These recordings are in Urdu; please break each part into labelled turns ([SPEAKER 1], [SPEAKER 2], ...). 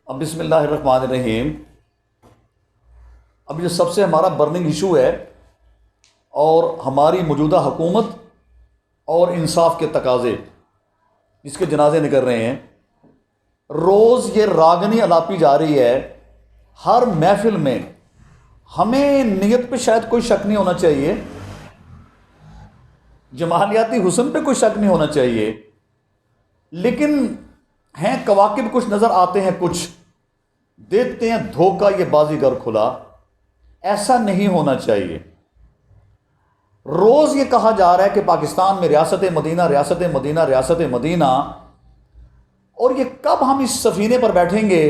[SPEAKER 1] اب بسم اللہ الرحمن الرحیم. اب جو سب سے ہمارا برننگ ایشو ہے اور ہماری موجودہ حکومت اور انصاف کے تقاضے اس کے جنازے نکل رہے ہیں. روز یہ راگنی الاپی جا رہی ہے ہر محفل میں. ہمیں نیت پہ شاید کوئی شک نہیں ہونا چاہیے، جمالیاتی حسن پہ کوئی شک نہیں ہونا چاہیے، لیکن ہیں کواکب کچھ نظر آتے ہیں، کچھ دیکھتے ہیں دھوکہ یہ بازیگر کھلا. ایسا نہیں ہونا چاہیے. روز یہ کہا جا رہا ہے کہ پاکستان میں ریاست مدینہ ریاست مدینہ ریاست مدینہ، اور یہ کب ہم اس سفینے پر بیٹھیں گے؟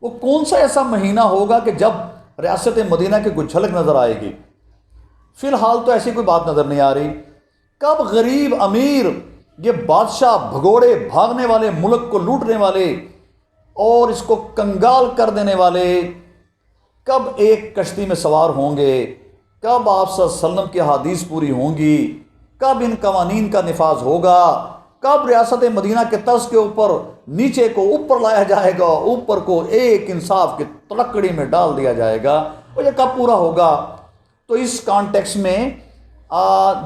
[SPEAKER 1] وہ کون سا ایسا مہینہ ہوگا کہ جب ریاست مدینہ کی کوئی جھلک نظر آئے گی؟ فی الحال تو ایسی کوئی بات نظر نہیں آ رہی. کب غریب امیر، یہ بادشاہ بھگوڑے بھاگنے والے، ملک کو لوٹنے والے اور اس کو کنگال کر دینے والے، کب ایک کشتی میں سوار ہوں گے؟ کب آپ صلی اللہ علیہ وسلم کی حدیث پوری ہوں گی؟ کب ان قوانین کا نفاذ ہوگا؟ کب ریاست مدینہ کے طرز کے اوپر نیچے کو اوپر لایا جائے گا، اوپر کو ایک انصاف کی تلکڑی میں ڈال دیا جائے گا؟ اور یہ کب پورا ہوگا؟ تو اس کانٹیکس میں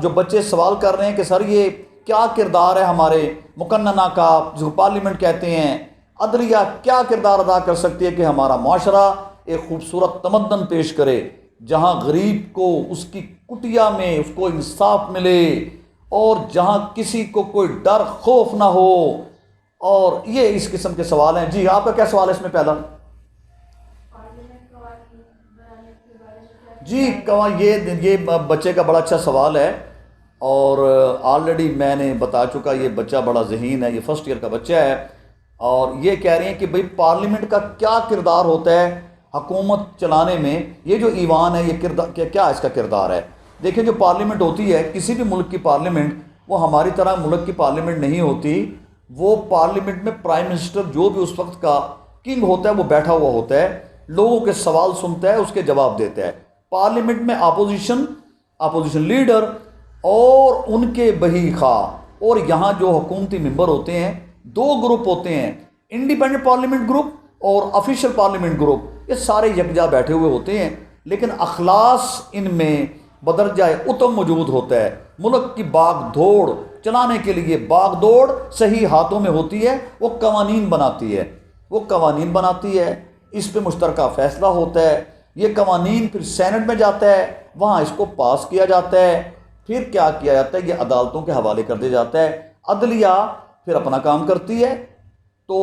[SPEAKER 1] جو بچے سوال کر رہے ہیں کہ سر یہ کیا کردار ہے ہمارے مقننہ کا، جو پارلیمنٹ کہتے ہیں، عدلیہ کیا کردار ادا کر سکتی ہے کہ ہمارا معاشرہ ایک خوبصورت تمدن پیش کرے، جہاں غریب کو اس کی کٹیا میں اس کو انصاف ملے، اور جہاں کسی کو کوئی ڈر خوف نہ ہو. اور یہ اس قسم کے سوال ہیں. جی آپ کا کیا سوال ہے اس میں پہلا؟ جی یہ بچے کا بڑا اچھا سوال ہے، اور آلریڈی میں نے بتا چکا یہ بچہ بڑا ذہین ہے، یہ فرسٹ ایئر کا بچہ ہے. اور یہ کہہ رہے ہیں کہ بھئی پارلیمنٹ کا کیا کردار ہوتا ہے حکومت چلانے میں؟ یہ جو ایوان ہے یہ کردار کیا اس کا کردار ہے؟ دیکھیں جو پارلیمنٹ ہوتی ہے، کسی بھی ملک کی پارلیمنٹ، وہ ہماری طرح ملک کی پارلیمنٹ نہیں ہوتی. وہ پارلیمنٹ میں پرائم منسٹر جو بھی اس وقت کا کنگ ہوتا ہے وہ بیٹھا ہوا ہوتا ہے، لوگوں کے سوال سنتا ہے، اس کے جواب دیتا ہے. پارلیمنٹ میں اپوزیشن لیڈر اور ان کے بہی خواہ، اور یہاں جو حکومتی ممبر ہوتے ہیں، دو گروپ ہوتے ہیں، انڈیپینڈنٹ پارلیمنٹ گروپ اور آفیشیل پارلیمنٹ گروپ. یہ سارے یکجا بیٹھے ہوئے ہوتے ہیں، لیکن اخلاص ان میں بدرجہ اتم موجود ہوتا ہے. ملک کی باغ دوڑ چلانے کے لیے باغ دوڑ صحیح ہاتھوں میں ہوتی ہے. وہ قوانین بناتی ہے، اس پہ مشترکہ فیصلہ ہوتا ہے. یہ قوانین پھر سینٹ میں جاتا ہے، وہاں اس کو پاس کیا جاتا ہے. پھر کیا کیا جاتا ہے؟ یہ عدالتوں کے حوالے کر دیا جاتا ہے. عدلیہ پھر اپنا کام کرتی ہے. تو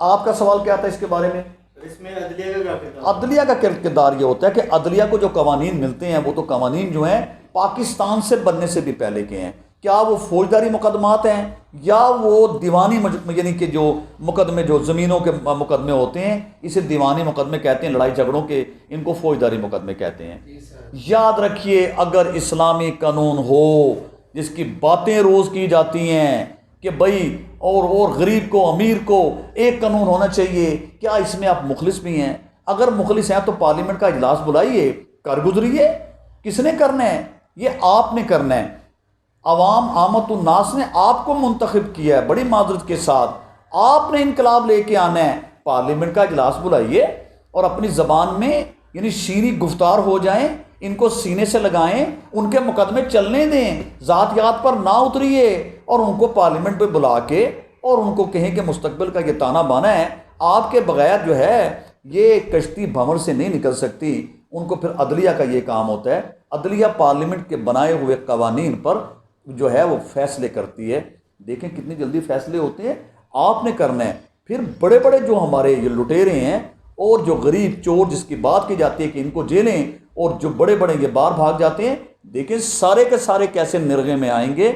[SPEAKER 1] آپ کا سوال کیا تھا اس کے بارے میں؟
[SPEAKER 2] اس میں عدلیہ کا کیا کردار؟
[SPEAKER 1] عدلیہ کا کردار یہ ہوتا ہے کہ عدلیہ کو جو قوانین ملتے ہیں، وہ تو قوانین جو ہیں پاکستان سے بننے سے بھی پہلے کے ہیں. کیا وہ فوجداری مقدمات ہیں یا وہ دیوانی یعنی کہ جو مقدمے جو زمینوں کے مقدمے ہوتے ہیں، اسے دیوانی مقدمے کہتے ہیں، لڑائی جھگڑوں کے، ان کو فوجداری مقدمے کہتے ہیں. یاد رکھیے اگر اسلامی قانون ہو جس کی باتیں روز کی جاتی ہیں کہ بھائی اور غریب کو امیر کو ایک قانون ہونا چاہیے، کیا اس میں آپ مخلص بھی ہیں؟ اگر مخلص ہیں تو پارلیمنٹ کا اجلاس بلائیے، کر گزریے. کس نے کرنا ہے؟ یہ آپ نے کرنا ہے. عوام عامت الناس نے آپ کو منتخب کیا ہے. بڑی معذرت کے ساتھ آپ نے انقلاب لے کے آنا ہے. پارلیمنٹ کا اجلاس بلائیے اور اپنی زبان میں یعنی شیریں گفتار ہو جائیں، ان کو سینے سے لگائیں، ان کے مقدمے چلنے دیں، ذاتیات پر نہ اتریے، اور ان کو پارلیمنٹ پہ بلا کے اور ان کو کہیں کہ مستقبل کا یہ تانا بانا ہے، آپ کے بغیر جو ہے یہ کشتی بھنور سے نہیں نکل سکتی. ان کو پھر عدلیہ کا یہ کام ہوتا ہے. عدلیہ پارلیمنٹ کے بنائے ہوئے قوانین پر جو ہے وہ فیصلے کرتی ہے. دیکھیں کتنی جلدی فیصلے ہوتے ہیں، آپ نے کرنا ہے. پھر بڑے بڑے جو ہمارے یہ لٹیرے ہیں اور جو غریب چور جس کی بات کی جاتی ہے کہ ان کو جیلیں، اور جو بڑے بڑے یہ باہر بھاگ جاتے ہیں، دیکھیں سارے کے سارے کیسے نرغے میں آئیں گے.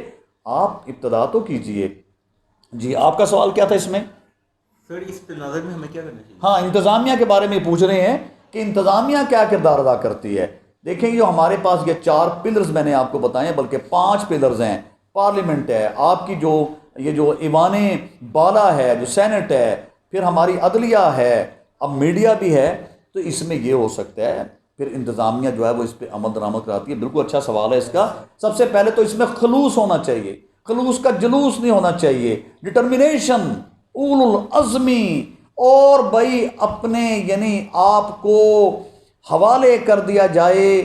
[SPEAKER 1] آپ ابتدا تو کیجئے. جی آپ کا سوال کیا تھا اس میں؟
[SPEAKER 2] سر اس تناظر میں ہمیں کیا کرنا چاہیے؟
[SPEAKER 1] ہاں انتظامیہ کے بارے میں پوچھ رہے ہیں کہ انتظامیہ کیا کردار ادا کرتی ہے. دیکھیں جو ہمارے پاس یہ 4 پلرز میں نے آپ کو بتائے، بلکہ 5 پلرز ہیں. پارلیمنٹ ہے، آپ کی جو یہ جو ایوان بالا ہے، جو سینٹ ہے، پھر ہماری عدلیہ ہے، اب میڈیا بھی ہے. تو اس میں یہ ہو سکتا ہے پھر انتظامیہ جو ہے وہ اس پہ عمل درآمد کراتی ہے. بالکل اچھا سوال ہے اس کا. سب سے پہلے تو اس میں خلوص ہونا چاہیے، خلوص کا جلوس نہیں ہونا چاہیے. ڈٹرمنیشن، اول العزمی اور بھائی اپنے یعنی آپ کو حوالے کر دیا جائے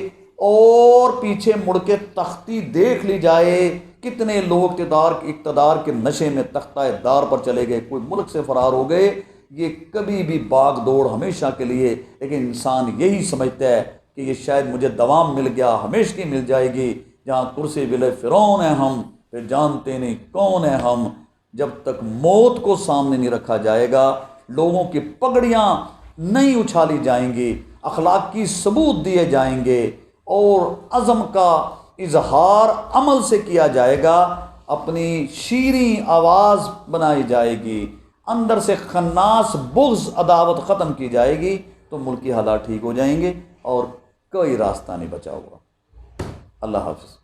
[SPEAKER 1] اور پیچھے مڑ کے تختی دیکھ لی جائے. کتنے لوگ اقتدار کے نشے میں تختہ دار پر چلے گئے, کوئی ملک سے فرار ہو گئے. یہ کبھی بھی باغ دوڑ ہمیشہ کے لیے, لیکن انسان یہی سمجھتا ہے کہ یہ شاید مجھے دوام مل گیا, ہمیشگی مل جائے گی. جہاں کرسی ولے فرعون ہیں ہم, پھر جانتے نہیں کون ہیں ہم. جب تک موت کو سامنے نہیں رکھا جائے گا, لوگوں کی پگڑیاں نہیں اچھالی جائیں گی, اخلاقی ثبوت دیے جائیں گے, اور عزم کا اظہار عمل سے کیا جائے گا, اپنی شیریں آواز بنائی جائے گی, اندر سے خناس بغض عداوت ختم کی جائے گی, تو ملکی حالات ٹھیک ہو جائیں گے اور کوئی راستہ نہیں بچا ہوا. اللہ حافظ.